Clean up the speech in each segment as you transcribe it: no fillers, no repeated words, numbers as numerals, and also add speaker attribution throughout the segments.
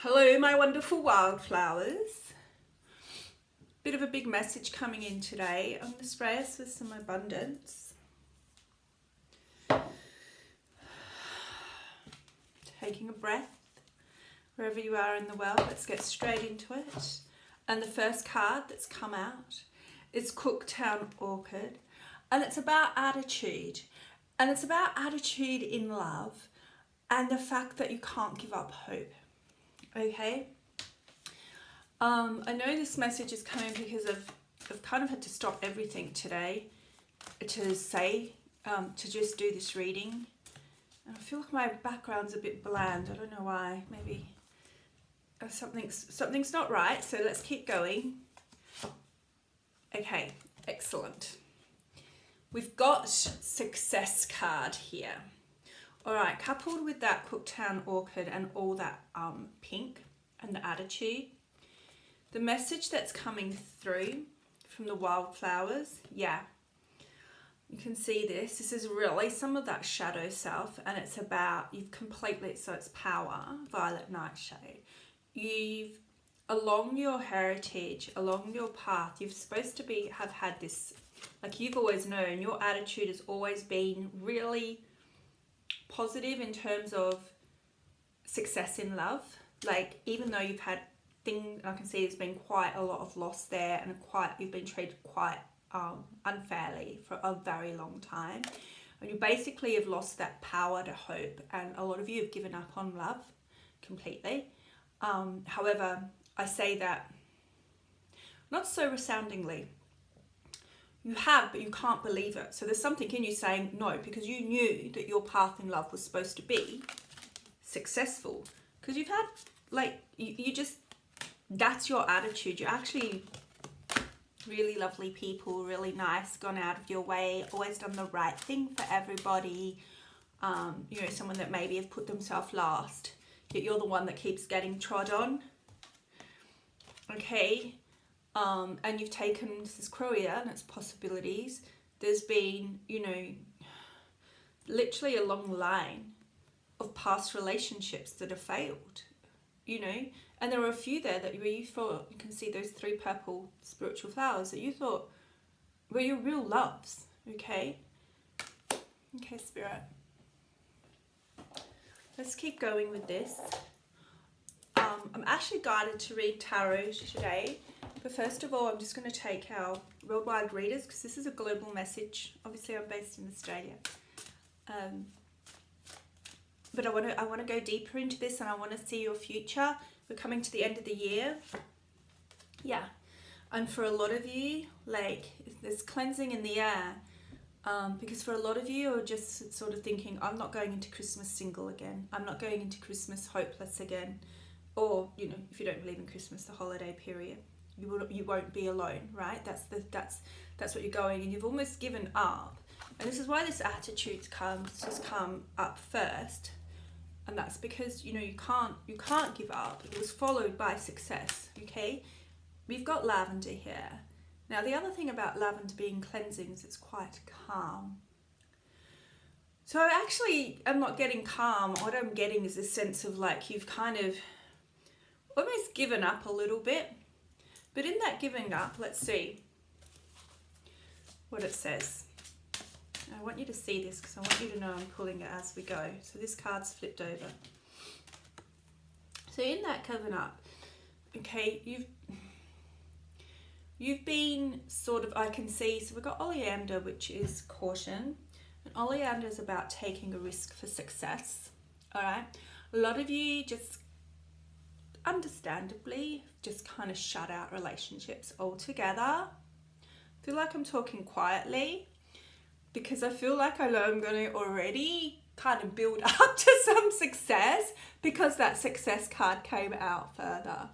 Speaker 1: Hello, my wonderful wildflowers. Bit of a big message coming in today. I'm going to spray us with some abundance. Taking a breath wherever you are in the world. Let's get straight into it. And the first card that's come out is Cooktown Orchid. And it's about attitude. And it's about attitude in love and the fact that you can't give up hope. Okay, I know this message is coming because I've kind of had to stop everything today to say, to just do this reading. And I feel like my background's a bit bland. I don't know why. Maybe something's not right. So let's keep going. Okay, excellent. We've got success card here. All right, coupled with that Cooktown Orchid and all that pink and the attitude, the message that's coming through from the wildflowers, yeah, you can see this. This is really some of that shadow self, and it's about, you've completely, so it's power, violet nightshade. You've, along your heritage, along your path, you're supposed to have had this, like you've always known, your attitude has always been really positive in terms of success in love. Like, even though you've had things, I can see there's been quite a lot of loss there, and you've been treated quite unfairly for a very long time, and you basically have lost that power to hope, and a lot of you have given up on love completely. However, I say that not so resoundingly. You have, but you can't believe it. So there's something in you saying no, because you knew that your path in love was supposed to be successful. Because you've had, like, you just, that's your attitude. You're actually really lovely people, really nice, gone out of your way, always done the right thing for everybody. You know, someone that maybe have put themselves last, yet you're the one that keeps getting trod on. Okay. And you've taken this career and its possibilities. There's been, you know, literally a long line of past relationships that have failed, you know, and there were a few there that you thought, you can see those 3 purple spiritual flowers that you thought were your real loves. Okay, Spirit, let's keep going with this. I'm actually guided to read tarot today. But first of all, I'm just going to take our worldwide readers, because this is a global message. Obviously, I'm based in Australia. But I want to go deeper into this, and I want to see your future. We're coming to the end of the year. Yeah. And for a lot of you, like, there's cleansing in the air. Because for a lot of you are just sort of thinking, I'm not going into Christmas single again. I'm not going into Christmas hopeless again. Or, you know, if you don't believe in Christmas, the holiday period. You won't be alone, right? That's what you're going, and you've almost given up. And this is why this attitude just come up first, and that's because, you know, you can't give up. It was followed by success. Okay, we've got lavender here. Now, the other thing about lavender being cleansing is it's quite calm. So I actually am not getting calm. What I'm getting is this sense of, like, you've kind of almost given up a little bit. But in that giving up, let's see what it says. I want you to see this because I want you to know I'm pulling it as we go. So this card's flipped over. So in that giving up, okay, you've been sort of, I can see, so we've got oleander, which is caution. And oleander is about taking a risk for success. All right. A lot of you just understandably just kind of shut out relationships altogether. I feel like I'm talking quietly because I feel like I know I'm going to already kind of build up to some success because that success card came out further.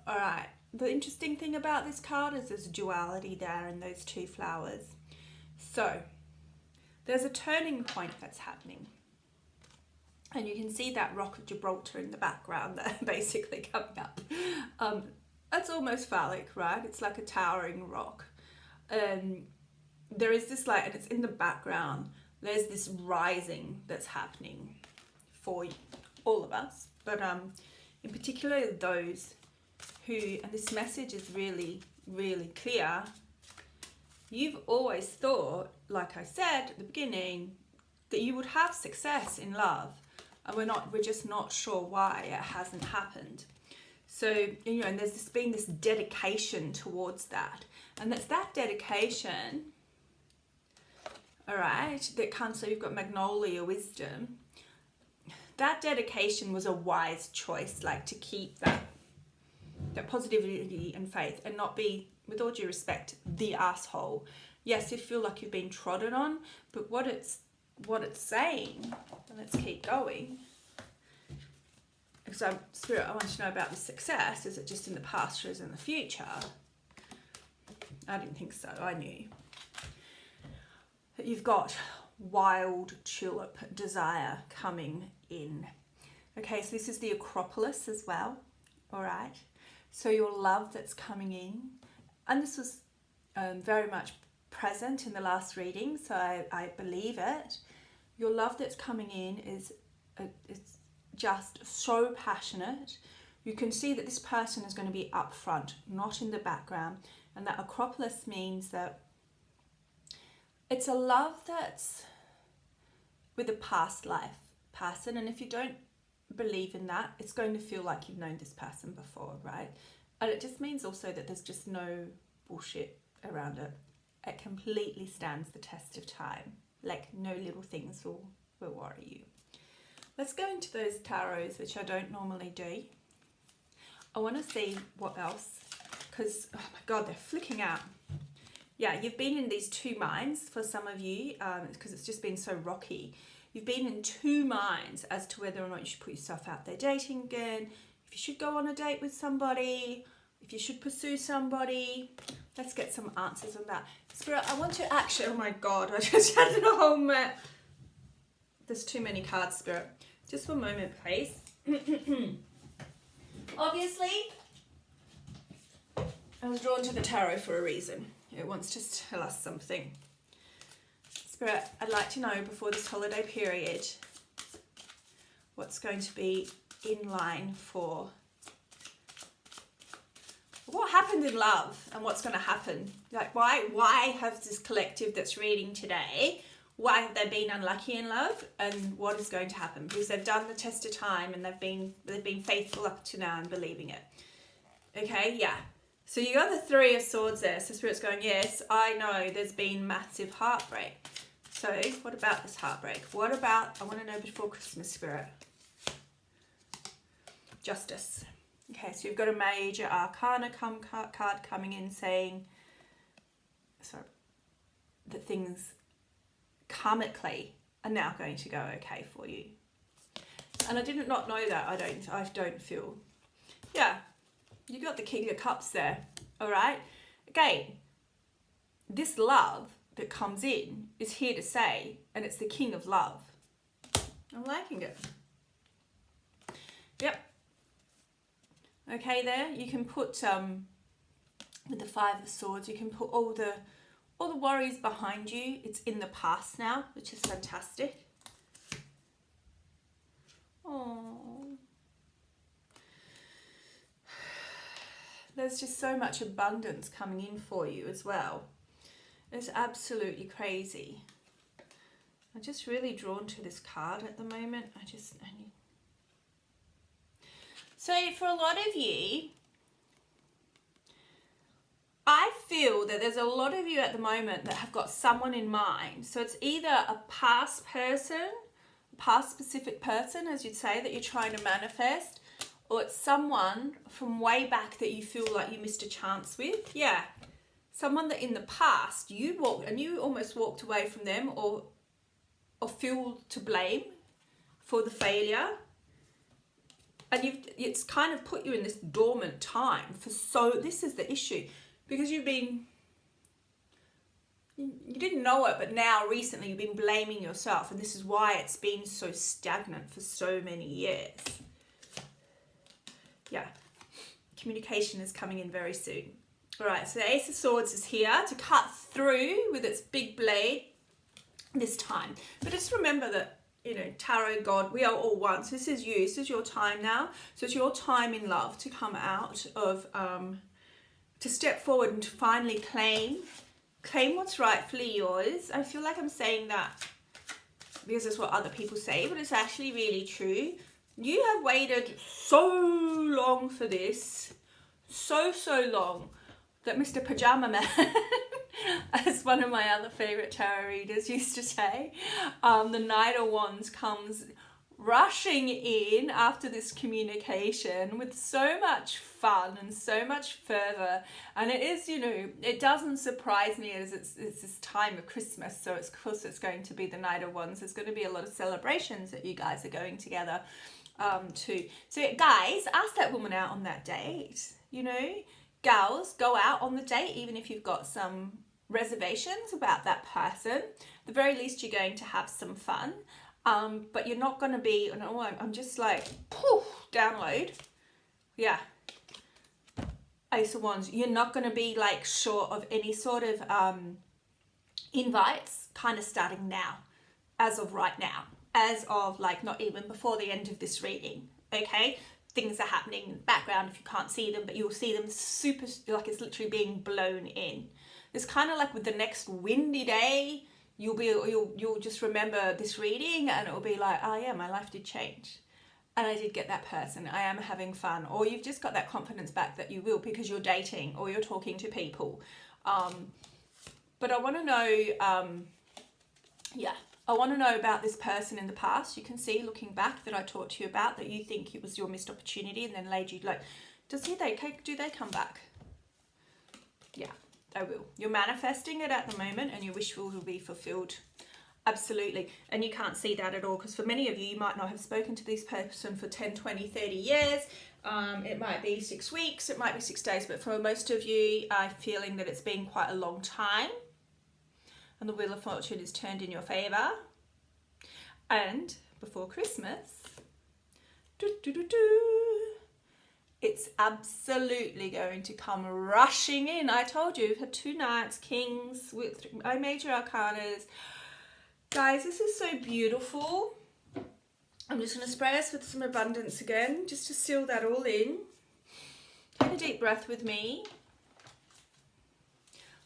Speaker 1: All right, the interesting thing about this card is there's duality there in those 2 flowers. So there's a turning point that's happening. And you can see that rock of Gibraltar in the background there, basically coming up. That's almost phallic, right? It's like a towering rock. There is this, like, and it's in the background. There's this rising that's happening for all of us. But in particular those who, and this message is really, really clear, you've always thought, like I said at the beginning, that you would have success in love, and we're just not sure why it hasn't happened. So, you know, and there's been this dedication towards that, and that's that dedication, all right, that comes, so you've got Magnolia Wisdom. That dedication was a wise choice, like to keep that positivity and faith, and not be, with all due respect, the asshole. Yes, you feel like you've been trodden on, but what it's saying, and let's keep going, because Spirit, I want to know about the success. Is it just in the past or is it in the future? I didn't think so. I knew that you've got wild tulip desire coming in. Okay, so this is the Acropolis as well. All right, so your love that's coming in, and this was very much present in the last reading, so I believe it. Your love that's coming in is it's just so passionate. You can see that this person is going to be up front, not in the background, and that Acropolis means that it's a love that's with a past life person, and if you don't believe in that, it's going to feel like you've known this person before, right? And it just means also that there's just no bullshit around it. It completely stands the test of time. Like, no little things will worry you. Let's go into those tarots, which I don't normally do. I want to see what else, because, oh my God, they're flicking out. Yeah, you've been in these two minds for some of you, because it's just been so rocky. You've been in two minds as to whether or not you should put yourself out there dating again, if you should go on a date with somebody, if you should pursue somebody. Let's get some answers on that. Spirit, I want to actually, oh my God, I just had a whole map. There's too many cards, Spirit. Just one moment, please. Obviously, I was drawn to the tarot for a reason. It wants to tell us something. Spirit, I'd like to know before this holiday period what's going to be in line for what happened in love and what's going to happen. Like, why have this collective that's reading today, why have they been unlucky in love, and what is going to happen? Because they've done the test of time and they've been faithful up to now and believing it. Okay, yeah. So you got the Three of Swords there. So Spirit's going, yes, I know there's been massive heartbreak. So what about this heartbreak? What about, I want to know before Christmas, Spirit. Justice. Okay, so you've got a major arcana card coming in saying, sorry, that things karmically are now going to go okay for you. And I did not know that. I don't feel. Yeah, you got the King of Cups there. All right. Again, this love that comes in is here to say, and it's the King of Love. I'm liking it. Yep. Okay, there you can put with the Five of Swords, you can put all the worries behind you. It's in the past now, which is fantastic. Oh, there's just so much abundance coming in for you as well. It's absolutely crazy. I'm just really drawn to this card at the moment. So for a lot of you, I feel that there's a lot of you at the moment that have got someone in mind. So it's either a past person, past specific person, as you'd say, that you're trying to manifest, or it's someone from way back that you feel like you missed a chance with. Yeah. Someone that in the past you almost walked away from them, or feel to blame for the failure. And it's kind of put you in this dormant time this is the issue, because you didn't know it, but now recently you've been blaming yourself, and this is why it's been so stagnant for so many years. Yeah, communication is coming in very soon. All right, so the Ace of Swords is here to cut through with its big blade this time. But just remember that you know, tarot god, we are all one. So this is you, this is your time now. So it's your time in love to come out of, to step forward and to finally claim what's rightfully yours. I feel like I'm saying that because it's what other people say, but it's actually really true. You have waited so long for this, so long, that Mr. Pajama Man, as one of my other favourite tarot readers used to say, the Knight of Wands comes rushing in after this communication with so much fun and so much fervour. And it is, you know, it doesn't surprise me as it's this time of Christmas, so of course it's going to be the Knight of Wands. There's going to be a lot of celebrations that you guys are going together too. So guys, ask that woman out on that date, you know. Gals, go out on the date even if you've got some reservations about that person. At the very least, you're going to have some fun. But you're not going to be, no, I'm just like, poof, download. Yeah. Ace of Wands. You're not going to be like short of any sort of invites kind of starting now, as of right now, as of like not even before the end of this reading. Okay. Things are happening in the background if you can't see them, but you'll see them super, like it's literally being blown in. It's kind of like with the next windy day, you'll just remember this reading and it'll be like, oh yeah, my life did change. And I did get that person. I am having fun. Or you've just got that confidence back that you will because you're dating or you're talking to people. But I want to know, I want to know about this person in the past. You can see looking back that I talked to you about that you think it was your missed opportunity and then laid you like, do they come back? Yeah, they will. You're manifesting it at the moment and your wish will be fulfilled. Absolutely. And you can't see that at all because for many of you, you might not have spoken to this person for 10, 20, 30 years. It might be 6 weeks, it might be 6 days, but for most of you, I'm feeling that it's been quite a long time. And the Wheel of Fortune is turned in your favour. And before Christmas, it's absolutely going to come rushing in. I told you, we've had 2 Knights, Kings, with major arcanas. Guys, this is so beautiful. I'm just going to spray us with some abundance again, just to seal that all in. Take a deep breath with me.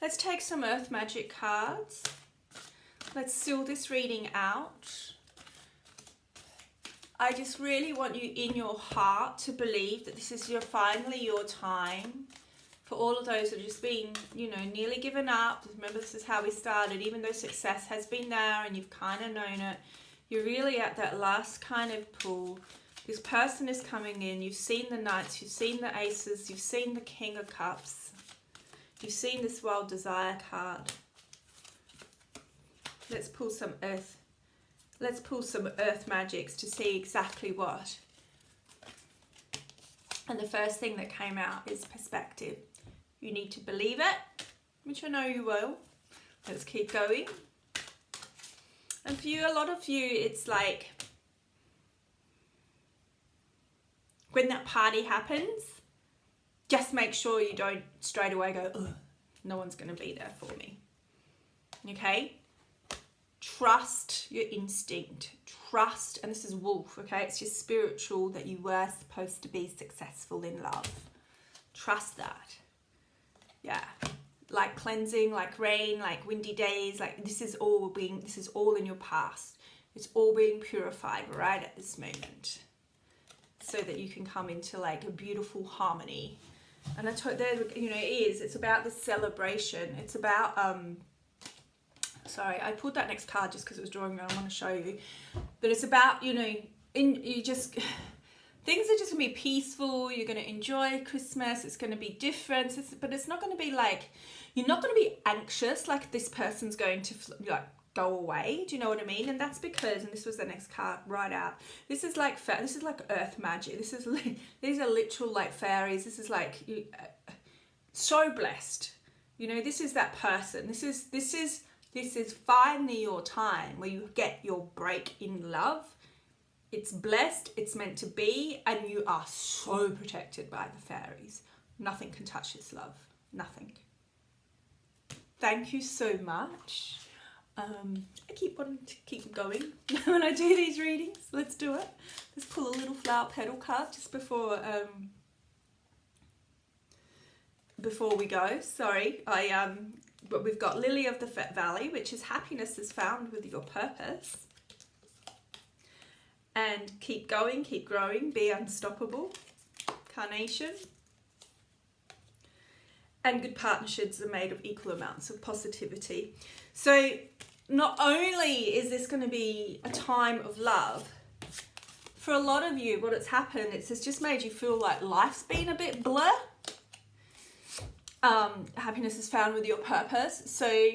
Speaker 1: Let's take some Earth Magic cards. Let's seal this reading out. I just really want you in your heart to believe that this is finally your time. For all of those that have just been, you know, nearly given up. Remember, this is how we started. Even though success has been there and you've kind of known it, you're really at that last kind of pull. This person is coming in. You've seen the Knights, you've seen the Aces, you've seen the King of Cups. You've seen this Wild Desire card. Let's pull some Earth. Let's pull some Earth Magics to see exactly what. And the first thing that came out is perspective. You need to believe it, which I know you will. Let's keep going. And for you, a lot of you, it's like when that party happens, just make sure you don't straight away go, ugh, no one's going to be there for me. Okay? Trust your instinct. Trust, and this is wolf, okay? It's your spiritual that you were supposed to be successful in love. Trust that. Yeah. Like cleansing, like rain, like windy days, like this is all in your past. It's all being purified right at this moment. So that you can come into like a beautiful harmony. And I told there, you know, it's about the celebration. It's about sorry, I pulled that next card just because it was drawing me. I want to show you, but it's about, you know, things are just gonna be peaceful. You're gonna enjoy Christmas. It's gonna be different, but it's not gonna be like, you're not gonna be anxious like this person's going to like go away. Do you know what I mean? And that's because, and this was the next card right out. This is like Earth Magic. These are literal like fairies. This is like so blessed. You know, this is that person. This is finally your time where you get your break in love. It's blessed. It's meant to be, and you are so protected by the fairies. Nothing can touch this love. Nothing. Thank you so much. I keep wanting to keep going when I do these readings. Let's do it. Let's pull a little flower petal card just before we go. Sorry, but we've got Lily of the Valley, which is happiness is found with your purpose. And keep going, keep growing, be unstoppable. Carnation. And good partnerships are made of equal amounts of positivity. So not only is this going to be a time of love, for a lot of you, what it's happened, it's just made you feel like life's been a bit blur. Happiness is found with your purpose. So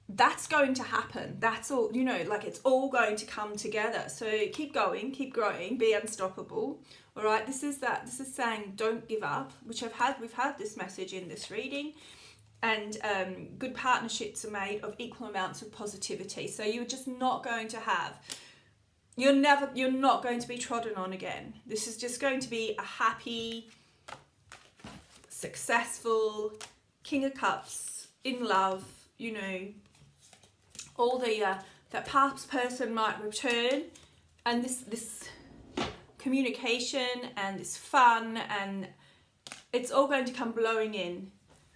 Speaker 1: that's going to happen. That's all, you know, like it's all going to come together. So keep going, keep growing, be unstoppable. All right, this is saying don't give up, which we've had this message in this reading. And good partnerships are made of equal amounts of positivity. So you're just not going to have, you're not going to be trodden on again. This is just going to be a happy, successful King of Cups, in love, you know, all the, that past person might return, and this communication and this fun, and it's all going to come blowing in.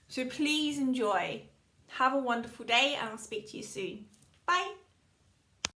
Speaker 1: So please enjoy. Have a wonderful day, and I'll speak to you soon. Bye.